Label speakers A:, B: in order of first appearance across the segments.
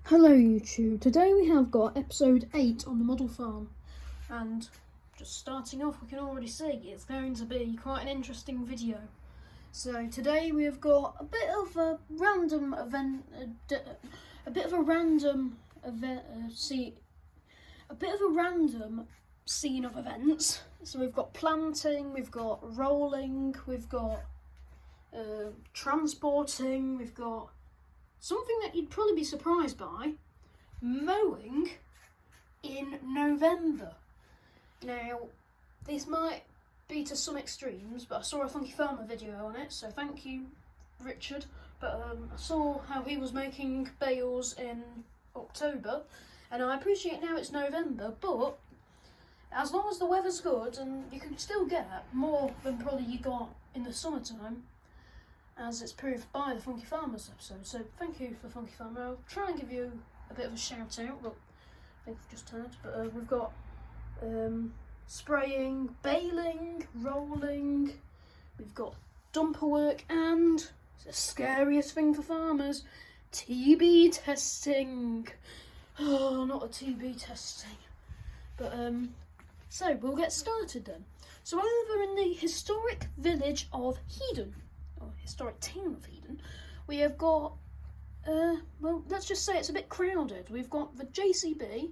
A: Hello YouTube, today we have got episode 8 on the model farm, and just starting off we can already see it's going to be quite an interesting video. So today we have got a bit of a random event, a bit of a random scene of events. So we've got planting, we've got rolling, we've got transporting, we've got something that you'd probably be surprised by, mowing in November. Now, this might be to some extremes, but I saw a Funky Farmer video on it, so thank you, Richard. But I saw how he was making bales in October, and I appreciate now it's November, but as long as the weather's good, and you can still get more than probably you got in the summertime, as it's proved by the Funky Farmers episode. So thank you for Funky Farmer. I'll try and give you a bit of a shout out, but I think I've just turned. But we've got spraying, baling, rolling, we've got dumper work, and the scariest thing for farmers, TB testing. Oh, not a TB testing. But so we'll get started then. So over in the historic village of Hedon, or historic town of Hedon, we have got, well, let's just say it's a bit crowded. We've got the JCB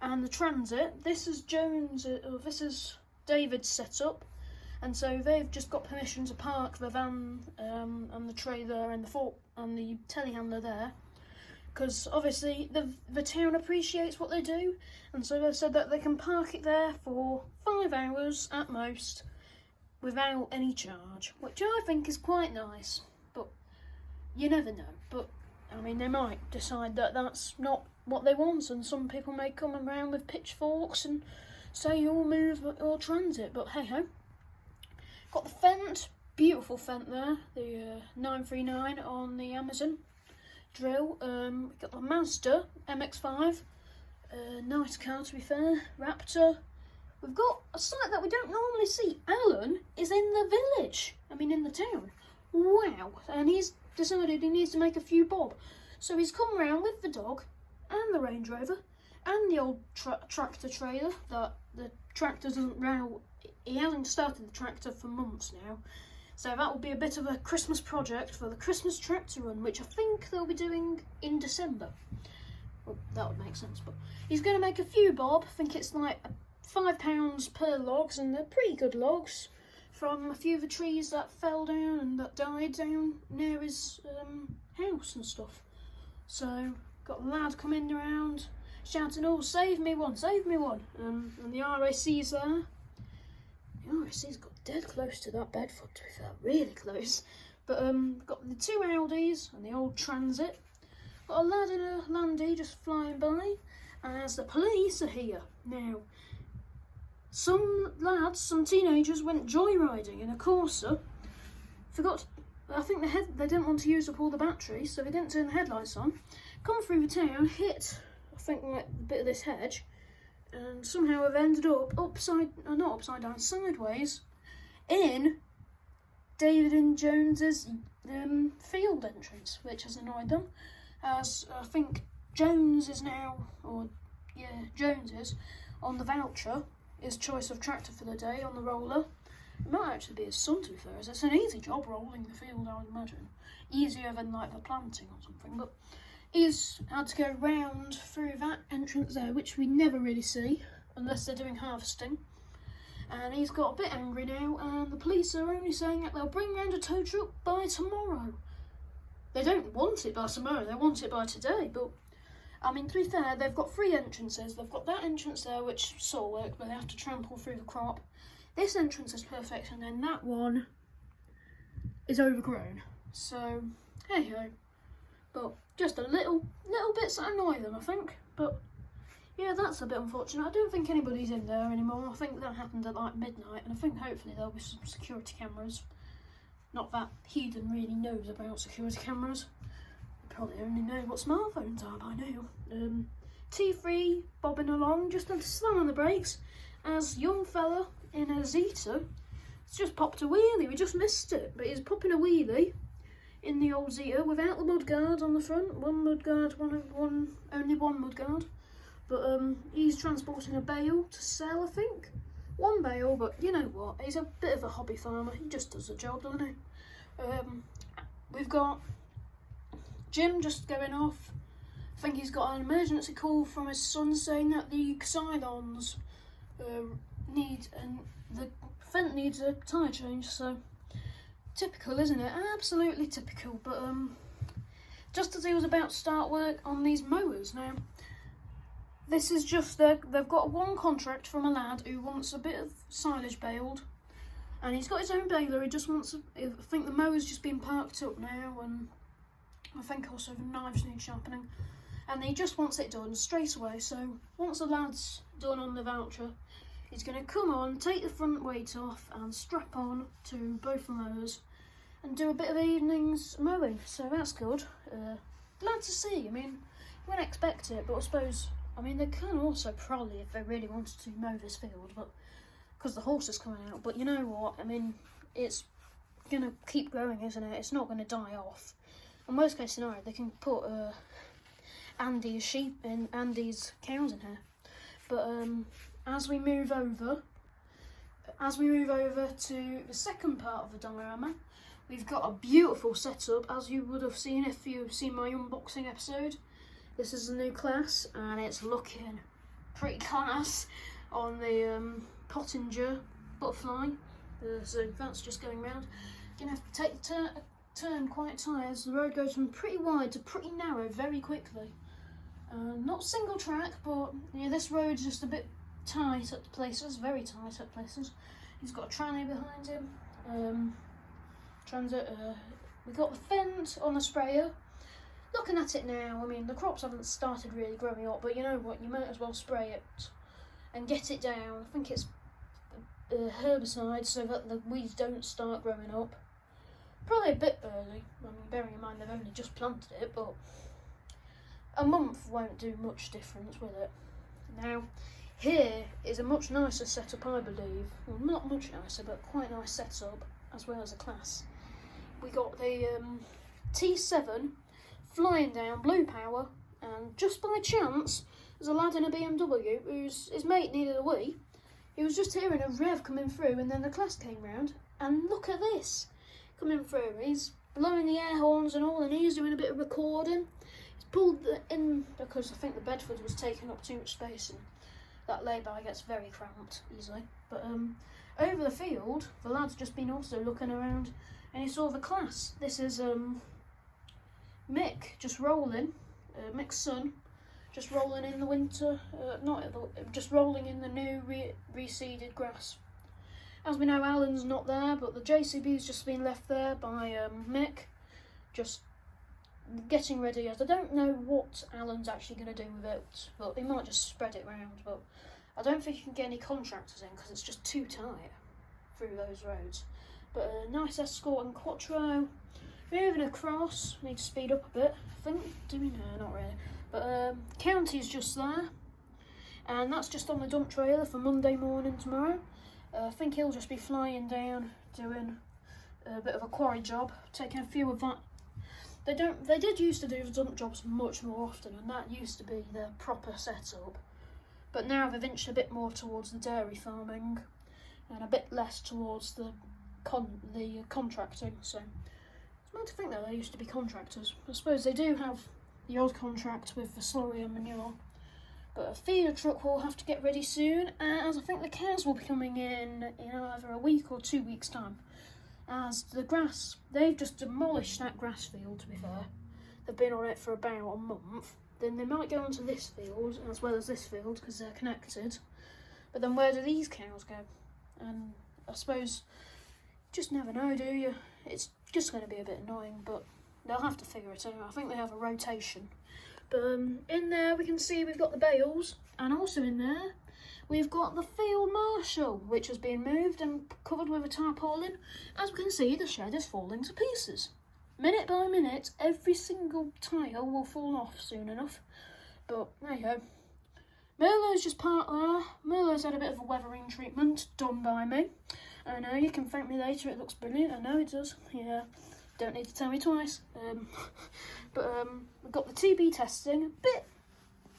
A: and the transit. This is this is David's setup, and so they've just got permission to park the van and the trailer and the telehandler there, because obviously the town appreciates what they do, and so they've said that they can park it there for 5 hours at most, without any charge, which I think is quite nice, but you never know. But I mean, they might decide that that's not what they want, and some people may come around with pitchforks and say you'll move or transit, but hey ho. Got the Fent, beautiful Fent there, the 939 on the Amazon drill. We've got the Mazda MX-5, nice car to be fair, Raptor. We've got a site that we don't normally see. Alan is in the village, in the town. Wow, and he's decided he needs to make a few bob. So he's come round with the dog and the Range Rover and the old tractor trailer that the tractor doesn't row. He hasn't started the tractor for months now. So that will be a bit of a Christmas project for the Christmas tractor run, which I think they'll be doing in December. Well, that would make sense, but he's going to make a few bob. I think it's like £5 per logs, and they're pretty good logs from a few of the trees that fell down and that died down near his house and stuff. So got a lad coming around shouting, "Oh, save me one, save me one!" And the RAC's there. The RAC's got dead close to that Bedford, to be fair, really close. But got the 2 Audis and the old Transit. Got a lad in a Landy just flying by, as the police are here now. Some lads, some teenagers, went joyriding in a Corsa. I think they didn't want to use up all the batteries, so they didn't turn the headlights on. Come through the town, hit, I think, like a bit of this hedge, and somehow have ended up not upside down, sideways, in David and Jones's field entrance, which has annoyed them, as I think Jones is on the voucher. His choice of tractor for the day on the roller. It might actually be his son, to be fair, as it's an easy job rolling the field, I would imagine. Easier than like the planting or something, but he's had to go round through that entrance there, which we never really see unless they're doing harvesting. And he's got a bit angry now, and the police are only saying that they'll bring round a tow truck by tomorrow. They don't want it by tomorrow, they want it by today, but to be fair, they've got 3 entrances. They've got that entrance there, which sort of work, but they have to trample through the crop. This entrance is perfect, and then that one is overgrown. So, hey ho. But just a little bits that annoy them, I think. But yeah, that's a bit unfortunate. I don't think anybody's in there anymore. I think that happened at like midnight, and I think hopefully there'll be some security cameras. Not that Hedon really knows about security cameras. Probably only know what smartphones are by now. T3 bobbing along, just had to slam on the brakes as young fella in a Zeta has just popped a wheelie. We just missed it, but he's popping a wheelie in the old Zeta without the mudguard on the front. One mudguard, only one mudguard. But he's transporting a bale to sell, I think. One bale, but you know what? He's a bit of a hobby farmer. He just does the job, doesn't he? We've got Jim just going off. I think he's got an emergency call from his son saying that the Cylons the Fent needs a tyre change. So typical, isn't it? Absolutely typical. But just as he was about to start work on these mowers now. This is just, they've got one contract from a lad who wants a bit of silage baled, and he's got his own baler. He just wants, I think the mower's just been parked up now, and I think also the knives need sharpening, and he just wants it done straight away. So once the lad's done on the voucher, he's going to come on, take the front weight off and strap on to both the mowers and do a bit of evening's mowing. So that's good. Glad to see. I mean, you wouldn't expect it, but I suppose, I mean, they can also probably, if they really wanted to, mow this field, but because the horse is coming out. But you know what? I mean, it's going to keep growing, isn't it? It's not going to die off. In worst case scenario, they can put Andy's cows in here. But as we move over to the second part of the diorama, we've got a beautiful setup, as you would have seen if you've seen my unboxing episode. This is a new class, and it's looking pretty class on the Pottinger butterfly. So that's just going round. You're going to have to take the turn quite tight, as the road goes from pretty wide to pretty narrow very quickly. Not single track, but yeah, this road's just a bit tight at places, very tight at places. He's got a tranny behind him. We've got the Fent on the sprayer. Looking at it now, I mean, the crops haven't started really growing up, but you know what, you might as well spray it and get it down. I think it's herbicide so that the weeds don't start growing up. Probably a bit early, I mean, bearing in mind they've only just planted it, but a month won't do much difference with it. Now, here is a much nicer setup, I believe. Well, not much nicer, but quite a nice setup, as well as a class. We got the T7 flying down, blue power, and just by chance, there's a lad in a BMW whose his mate needed a wee. He was just hearing a rev coming through, and then the class came round, and look at this coming through. He's blowing the air horns and all, and he's doing a bit of recording. He's pulled in because I think the Bedford was taking up too much space, and that lay-by gets very cramped easily. But over the field, the lad's just been also looking around, and he saw the class. This is Mick just rolling, Mick's son, just rolling in the winter, just rolling in the new reseeded grass. As we know, Alan's not there, but the JCB's just been left there by Mick, just getting ready. As I don't know what Alan's actually going to do with it, but he might just spread it around, but I don't think you can get any contractors in because it's just too tight through those roads. But a nice Escort and Quattro. Moving across, need to speed up a bit, I think. Do we? No, not really. But County's just there, and that's just on the dump trailer for Monday morning tomorrow. I think he'll just be flying down, doing a bit of a quarry job, taking a few of that. They did used to do the dump jobs much more often, and that used to be their proper setup. But now they've inched a bit more towards the dairy farming, and a bit less towards the contracting. So it's mad to think that they used to be contractors. I suppose they do have the old contract with the slurry and manure. But a feeder truck will have to get ready soon, as I think the cows will be coming in either a week or 2 weeks' time. As the grass, they've just demolished that grass field, to be fair. They've been on it for about a month. Then they might go onto this field, as well as this field, because they're connected. But then where do these cows go? And I suppose, just never know, do you? It's just going to be a bit annoying, but they'll have to figure it out. I think they have a rotation. But in there we can see we've got the bales, and also in there we've got the field marshal, which has been moved and covered with a tarpaulin. As we can see, the shed is falling to pieces. Minute by minute, every single tile will fall off soon enough. But there you go. Merlot's just parked there. Merlot's had a bit of a weathering treatment done by me. I know, you can thank me later, it looks brilliant. I know it does, yeah. Don't need to tell me twice. We've got the TB testing, a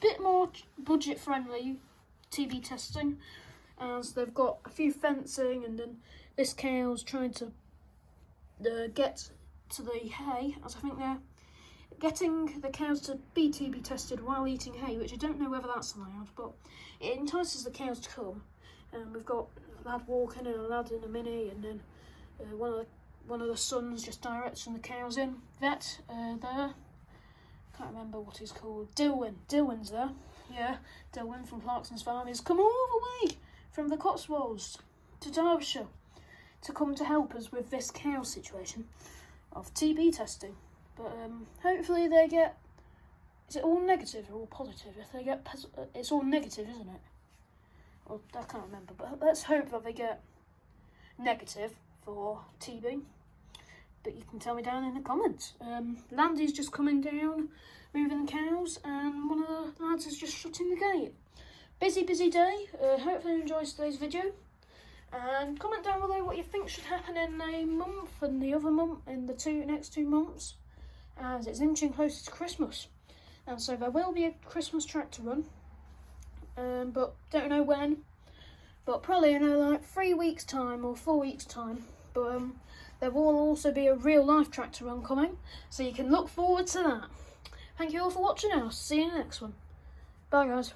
A: bit more budget friendly TB testing, as they've got a few fencing, and then this cow's trying to get to the hay, as I think they're getting the cows to be TB tested while eating hay, which I don't know whether that's allowed, but it entices the cows to come. We've got a lad walking and a lad in a mini, and then one of the sons just directs from the cows in. Vet there, can't remember what he's called. Dilwyn's there. Yeah, Dilwyn from Clarkson's Farm. He's come all the way from the Cotswolds to Derbyshire to come to help us with this cow situation of TB testing. But hopefully they get... Is it all negative or all positive? If they get... It's all negative, isn't it? Well, I can't remember. But let's hope that they get negative for TB. But you can tell me down in the comments. Landy's just coming down, moving the cows, and one of the lads is just shutting the gate. Busy day. Hopefully you enjoyed today's video. And comment down below what you think should happen in a month and the other month, in the next 2 months, as it's inching closer to Christmas. And so there will be a Christmas tractor run, but don't know when, but probably in like 3 weeks time or 4 weeks time. But there will also be a real life tractor run coming, so you can look forward to that. Thank you all for watching, and I'll see you in the next one. Bye guys.